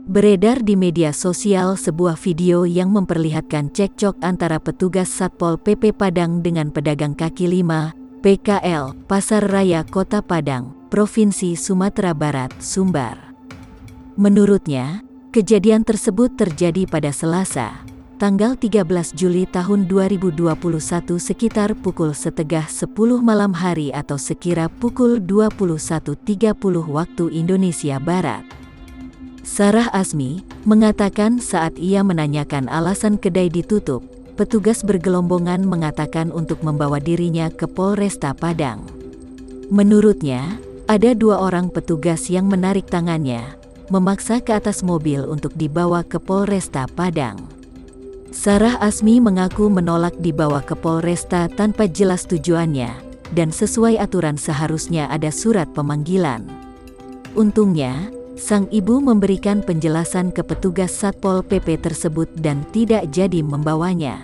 Beredar di media sosial sebuah video yang memperlihatkan cekcok antara petugas Satpol PP Padang dengan pedagang kaki lima, PKL, Pasar Raya Kota Padang, Provinsi Sumatera Barat, Sumbar. Menurutnya, kejadian tersebut terjadi pada Selasa, tanggal 13 Juli tahun 2021 sekitar pukul setengah 10 malam hari atau sekira pukul 21.30 waktu Indonesia Barat. Sarah Asmi mengatakan saat ia menanyakan alasan kedai ditutup, petugas bergelombongan mengatakan untuk membawa dirinya ke Polresta Padang. Menurutnya, ada 2 orang petugas yang menarik tangannya, memaksa ke atas mobil untuk dibawa ke Polresta Padang. Sarah Asmi mengaku menolak dibawa ke Polresta tanpa jelas tujuannya, dan sesuai aturan seharusnya ada surat pemanggilan. Untungnya, sang ibu memberikan penjelasan ke petugas Satpol PP tersebut dan tidak jadi membawanya.